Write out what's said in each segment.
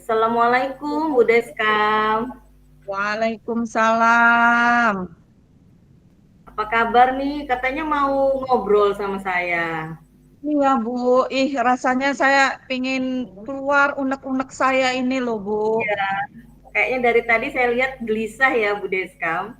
Assalamualaikum Bu Deskam. Waalaikumsalam. Apa kabar nih? Katanya mau ngobrol sama saya. Iya, Bu. Rasanya saya pingin keluar unek-unek saya ini loh, Bu. Ya, kayaknya dari tadi saya lihat gelisah ya Bu Deskam.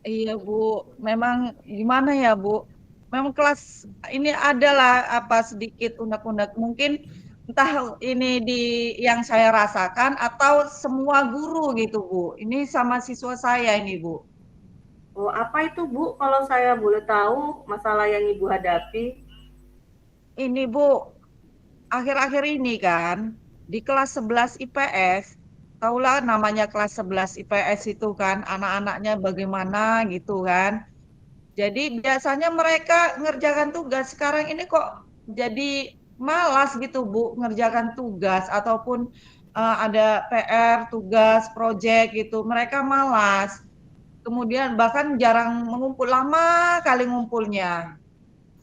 Iya, Bu. Memang gimana ya, Bu? Memang kelas ini adalah apa sedikit unek-unek. Mungkin entah ini di yang saya rasakan atau semua guru gitu, Bu. Ini sama siswa saya ini, Bu. Oh, apa itu Bu? Kalau saya boleh tahu masalah yang Ibu hadapi? Ini, Bu, akhir-akhir ini kan di kelas 11 IPS, tahulah namanya kelas 11 IPS itu kan anak-anaknya bagaimana gitu kan. Jadi biasanya mereka ngerjakan tugas, sekarang ini kok jadi malas gitu Bu ngerjakan tugas ataupun ada PR, tugas, project gitu. Mereka malas. Kemudian bahkan jarang mengumpul, lama kali ngumpulnya.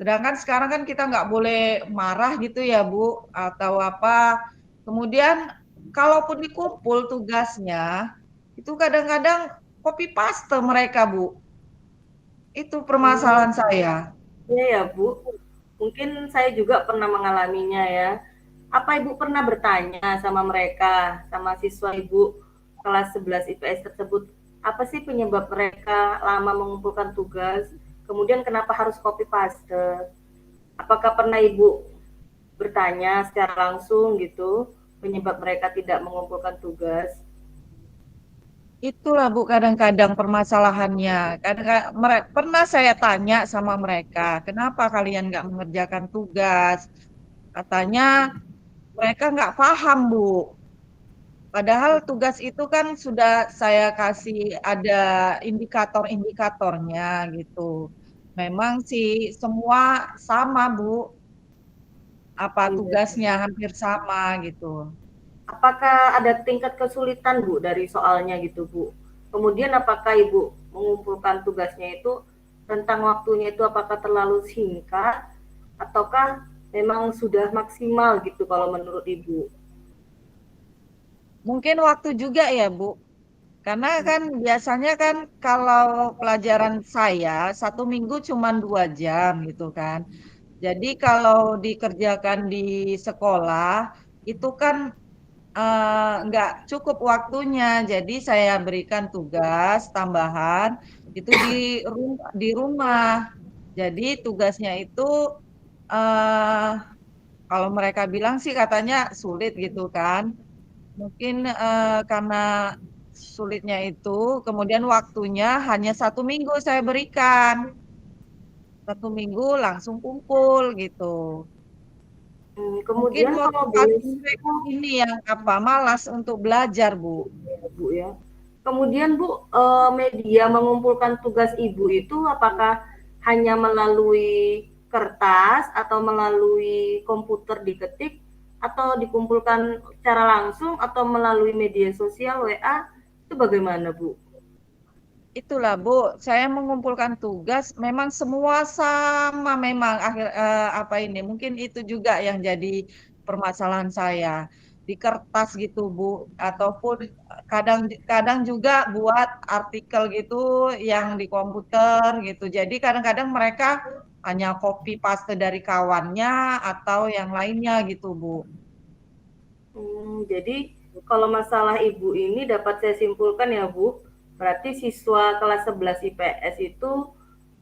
Sedangkan sekarang kan kita nggak boleh marah gitu ya Bu, atau apa. Kemudian kalaupun dikumpul tugasnya, itu kadang-kadang copy paste mereka Bu. Itu Hmm, permasalahan saya. iya ya Bu. Mungkin saya juga pernah mengalaminya ya. Apa Ibu pernah bertanya sama mereka, sama siswa Ibu kelas 11 IPS tersebut, apa sih penyebab mereka lama mengumpulkan tugas? Kemudian kenapa harus copy paste? Apakah pernah Ibu bertanya secara langsung gitu penyebab mereka tidak mengumpulkan tugas? Itulah Bu kadang-kadang permasalahannya. Kadang pernah saya tanya sama mereka, kenapa kalian nggak mengerjakan tugas? Katanya mereka nggak paham Bu. Padahal tugas itu kan sudah saya kasih ada indikator-indikatornya gitu. Memang sih semua sama, Bu, apa Iya. tugasnya hampir sama gitu. Apakah ada tingkat kesulitan Bu dari soalnya gitu Bu? Kemudian apakah Ibu mengumpulkan tugasnya itu rentang waktunya itu apakah terlalu singkat ataukah memang sudah maksimal gitu kalau menurut Ibu? Mungkin waktu juga ya, Bu. Karena kan biasanya kan kalau pelajaran saya 1 minggu cuma 2 jam gitu kan. Jadi kalau dikerjakan di sekolah itu kan nggak cukup waktunya. Jadi saya berikan tugas tambahan itu di rumah. Jadi tugasnya itu eh, kalau mereka bilang sih katanya sulit gitu kan. Mungkin karena sulitnya itu, kemudian waktunya hanya 1 minggu saya berikan. 1 minggu langsung kumpul gitu. Mungkin Kemudian kalau boleh motivasi mereka ini yang apa, malas untuk belajar, Bu. Bu ya. Kemudian Bu, media mengumpulkan tugas Ibu itu apakah hanya melalui kertas atau melalui komputer diketik atau dikumpulkan secara langsung atau melalui media sosial WA itu bagaimana Bu? Itulah, Bu, saya mengumpulkan tugas memang semua sama memang apa ini, mungkin itu juga yang jadi permasalahan saya. Di kertas gitu, Bu, ataupun kadang kadang juga buat artikel gitu yang di komputer gitu. Jadi kadang-kadang mereka hanya copy paste dari kawannya atau yang lainnya gitu, Bu. Jadi kalau masalah Ibu ini dapat saya simpulkan ya Bu, berarti siswa kelas 11 IPS itu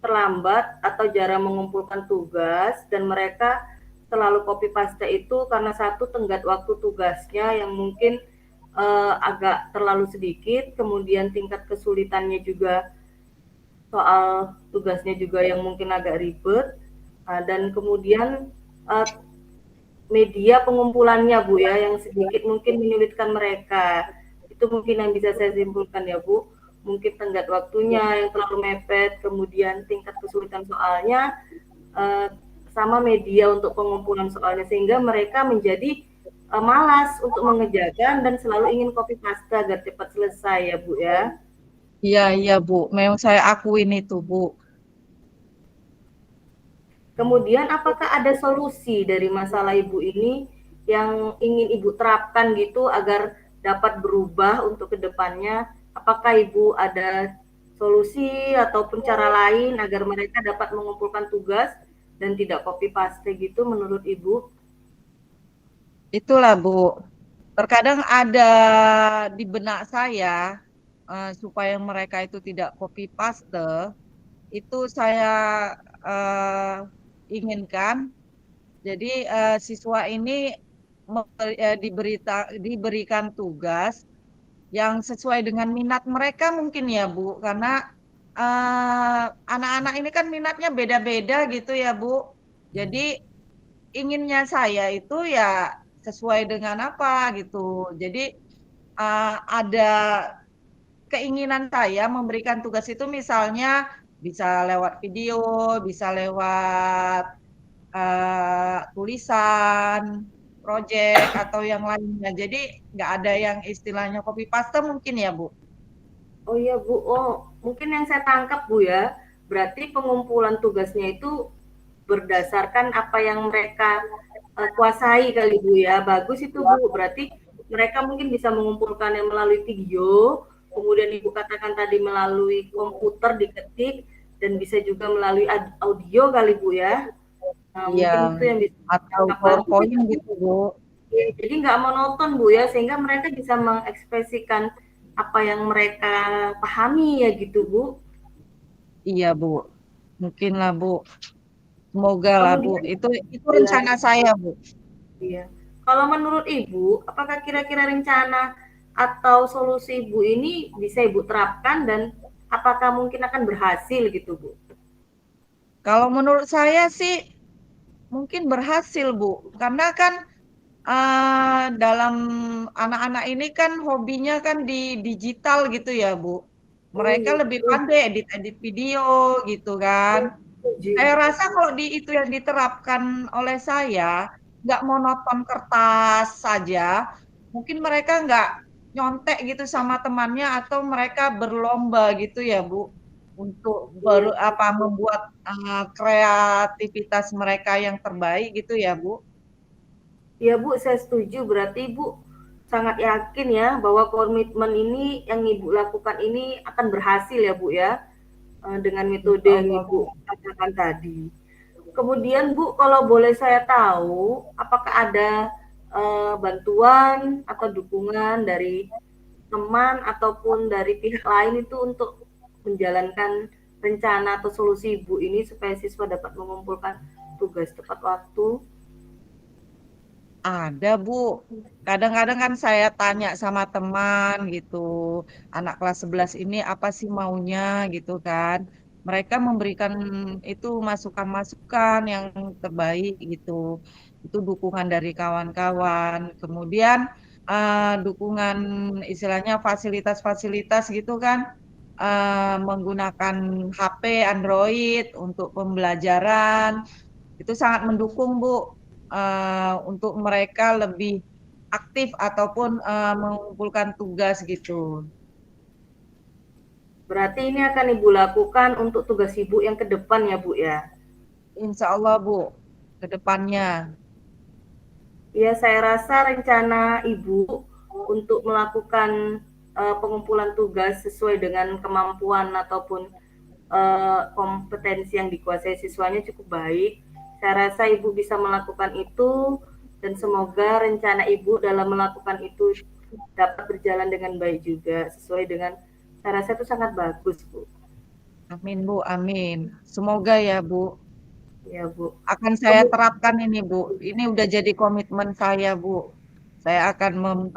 terlambat atau jarang mengumpulkan tugas dan mereka selalu copy paste itu karena satu tenggat waktu tugasnya yang mungkin agak terlalu sedikit, kemudian tingkat kesulitannya juga soal tugasnya juga yang mungkin agak ribet, dan kemudian media pengumpulannya Bu ya, yang sedikit mungkin menyulitkan mereka. Itu mungkin yang bisa saya simpulkan ya Bu. Mungkin tenggat waktunya yang terlalu mepet, kemudian tingkat kesulitan soalnya, eh, sama media untuk pengumpulan soalnya sehingga mereka menjadi malas untuk mengerjakan dan selalu ingin copy paste agar cepat selesai ya Bu ya. Iya, iya, Bu. Memang saya akuin itu, Bu. Kemudian apakah ada solusi dari masalah Ibu ini yang ingin Ibu terapkan gitu agar dapat berubah untuk kedepannya? Apakah Ibu ada solusi ataupun cara lain agar mereka dapat mengumpulkan tugas dan tidak copy paste gitu menurut Ibu? Itulah Bu, terkadang ada di benak saya, supaya mereka itu tidak copy paste, itu saya, inginkan, jadi, siswa ini diberikan tugas yang sesuai dengan minat mereka mungkin ya Bu, karena, anak-anak ini kan minatnya beda-beda gitu ya Bu. Jadi inginnya saya itu ya sesuai dengan apa gitu. Jadi, ada keinginan saya memberikan tugas itu misalnya bisa lewat video, bisa lewat, tulisan, project, atau yang lainnya. Jadi nggak ada yang istilahnya copy paste mungkin ya, Bu? Oh iya Bu, oh mungkin yang saya tangkap Bu ya, berarti pengumpulan tugasnya itu berdasarkan apa yang mereka kuasai kali Bu ya. Bagus itu Bu, berarti mereka mungkin bisa mengumpulkannya melalui video, kemudian Ibu katakan tadi melalui komputer diketik, dan bisa juga melalui audio kali Bu ya. Nah, Iya, mungkin itu yang bisa atau ditangkap bagus PowerPoint itu Bu. gitu, Bu. Ya, jadi nggak monoton Bu ya, sehingga mereka bisa mengekspresikan apa yang mereka pahami ya gitu Bu. Iya, Bu. Mungkinlah, Bu. Semoga lah, Bu. Kemudian Itu ya, rencana saya, Bu. iya. Kalau menurut Ibu, apakah kira-kira rencana atau solusi Ibu ini bisa Ibu terapkan dan apakah mungkin akan berhasil gitu Bu? Kalau menurut saya sih mungkin berhasil, Bu. Karena kan dalam anak-anak ini kan hobinya kan di digital gitu ya, Bu. Oh Mereka iya, lebih betul. pandai edit-edit video gitu kan. Setuju. Saya rasa kalau itu yang diterapkan oleh saya, nggak monoton kertas saja, mungkin mereka nggak nyontek gitu sama temannya atau mereka berlomba gitu ya, Bu, untuk Iya, membuat, kreativitas mereka yang terbaik gitu ya, Bu? iya Bu, saya setuju. Berarti Ibu sangat yakin ya bahwa komitmen ini yang Ibu lakukan ini akan berhasil ya Bu ya, dengan metode yang Insyaallah, Ibu Bu. katakan tadi. Kemudian Bu, kalau boleh saya tahu, apakah ada bantuan atau dukungan dari teman ataupun dari pihak lain itu untuk menjalankan rencana atau solusi Ibu ini supaya siswa dapat mengumpulkan tugas tepat waktu? Ada, Bu. Kadang-kadang kan saya tanya sama teman gitu, anak kelas 11 ini apa sih maunya gitu kan. Mereka memberikan itu masukan-masukan yang terbaik gitu. Itu dukungan dari kawan-kawan. Kemudian dukungan istilahnya fasilitas-fasilitas gitu kan. Menggunakan HP Android untuk pembelajaran itu sangat mendukung, Bu, untuk mereka lebih aktif ataupun, mengumpulkan tugas gitu. Berarti ini akan Ibu lakukan untuk tugas Ibu yang ke depan ya Bu ya? Insya Allah, Bu, ke depannya. Ya, saya rasa rencana Ibu untuk melakukan pengumpulan tugas sesuai dengan kemampuan ataupun kompetensi yang dikuasai siswanya cukup baik. Saya rasa Ibu bisa melakukan itu dan semoga rencana Ibu dalam melakukan itu dapat berjalan dengan baik juga sesuai dengan saya rasa itu sangat bagus, Bu. Amin, Bu, amin. Semoga ya, Bu. Ya, Bu. Akan saya Kemudian, terapkan ini, Bu. Ini udah jadi komitmen saya, Bu. Saya akan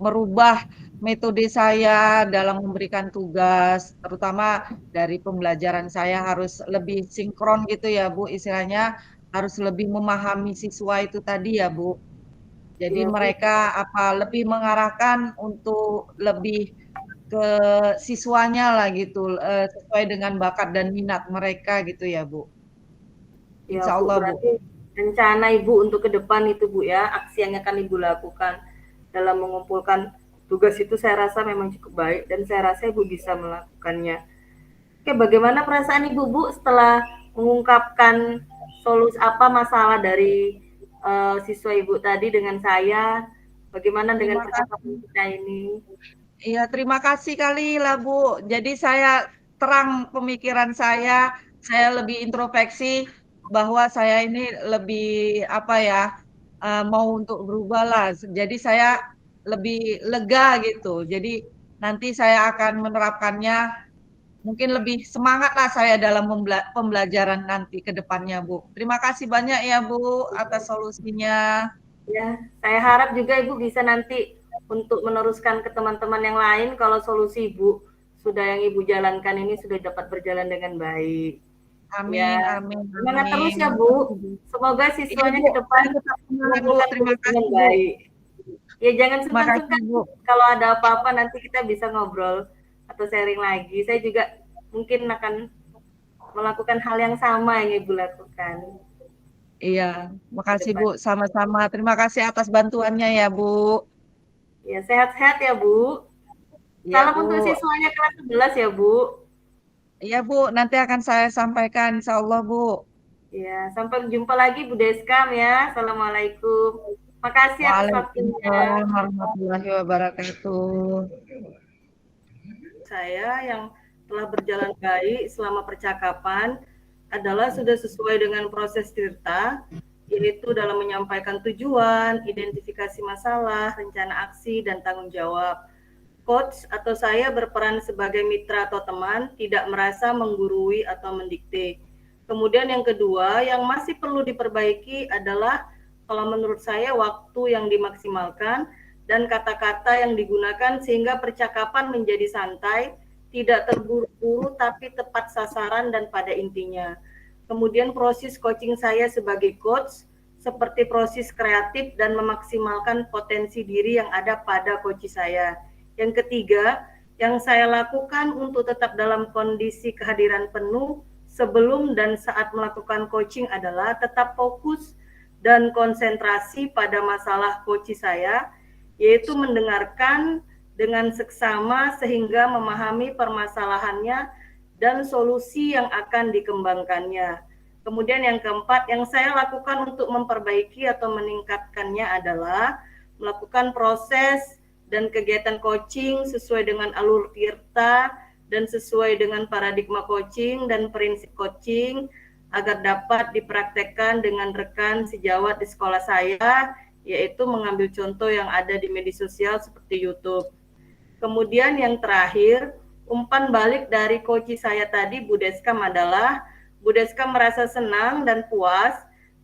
merubah metode saya dalam memberikan tugas, terutama dari pembelajaran saya harus lebih sinkron gitu ya, Bu, istilahnya harus lebih memahami siswa itu tadi ya, Bu. Jadi ya, Bu. mereka lebih mengarahkan untuk lebih ke siswanya lah gitu, sesuai dengan bakat dan minat mereka gitu ya, Bu. Ya, Insya Bu, Allah, Bu. berarti rencana Ibu untuk ke depan itu, Bu, ya, aksi yang akan Ibu lakukan dalam mengumpulkan tugas itu saya rasa memang cukup baik dan saya rasa Ibu bisa melakukannya. Oke, bagaimana perasaan Ibu, Bu, setelah mengungkapkan solusi apa masalah dari siswa Ibu tadi dengan saya? Bagaimana dengan Terima percakapan kasih. kita ini? Iya, terima kasih kali lah Bu. Jadi saya terang pemikiran saya lebih introspeksi bahwa saya ini lebih apa ya, mau untuk berubah lah. Jadi saya lebih lega gitu. Jadi nanti saya akan menerapkannya, mungkin lebih semangat lah saya dalam pembelajaran nanti ke depannya Bu. Terima kasih banyak ya Bu atas solusinya. Ya, saya harap juga Ibu bisa nanti untuk meneruskan ke teman-teman yang lain kalau solusi Ibu sudah yang Ibu jalankan ini sudah dapat berjalan dengan baik. Ya, Amin, amin, semangat terus amin. ya Makasih, Bu. Bu. Semoga Iya siswanya Bu, ke depan saya tetap semangat Bu. melakukan Terima tugas dengan kasih Bu. baik. Ya, jangan Makasih sungkan-sungkan Bu. kalau ada apa-apa nanti kita bisa ngobrol atau sharing lagi. Saya juga mungkin akan melakukan hal yang sama yang Ibu lakukan Iya, ke makasih depan. Bu. Sama-sama. Terima kasih atas bantuannya ya Bu. Ya, sehat-sehat ya Bu. Iya Salam Bu. untuk siswanya kelas 11 ya Bu. Iya Bu, nanti akan saya sampaikan insya Allah Bu. Ya, sampai jumpa lagi Bu Deskam ya. Assalamualaikum. Makasih atas waktunya. Waalaikumsalam warahmatullahi wabarakatuh. Saya yang telah berjalan baik selama percakapan adalah sudah sesuai dengan proses Tirta, yaitu dalam menyampaikan tujuan, identifikasi masalah, rencana aksi, dan tanggung jawab. Coach atau saya berperan sebagai mitra atau teman, tidak merasa menggurui atau mendikte. Kemudian yang kedua, yang masih perlu diperbaiki adalah kalau menurut saya waktu yang dimaksimalkan dan kata-kata yang digunakan sehingga percakapan menjadi santai, tidak terburu-buru tapi tepat sasaran dan pada intinya. Kemudian proses coaching saya sebagai coach seperti proses kreatif dan memaksimalkan potensi diri yang ada pada coach saya. Yang ketiga, yang saya lakukan untuk tetap dalam kondisi kehadiran penuh sebelum dan saat melakukan coaching adalah tetap fokus dan konsentrasi pada masalah coach saya, yaitu mendengarkan dengan seksama sehingga memahami permasalahannya dan solusi yang akan dikembangkannya. Kemudian yang keempat, yang saya lakukan untuk memperbaiki atau meningkatkannya adalah melakukan proses dan kegiatan coaching sesuai dengan alur Tirta dan sesuai dengan paradigma coaching dan prinsip coaching agar dapat dipraktekkan dengan rekan sejawat di sekolah saya, yaitu mengambil contoh yang ada di media sosial seperti YouTube. Kemudian yang terakhir, umpan balik dari coach saya tadi, Bu Deskam, adalah Bu Deskam merasa senang dan puas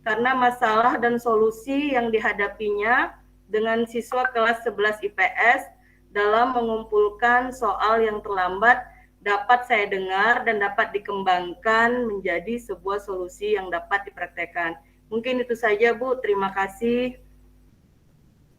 karena masalah dan solusi yang dihadapinya dengan siswa kelas 11 IPS dalam mengumpulkan soal yang terlambat dapat saya dengar dan dapat dikembangkan menjadi sebuah solusi yang dapat dipraktekkan. Mungkin itu saja Bu, terima kasih.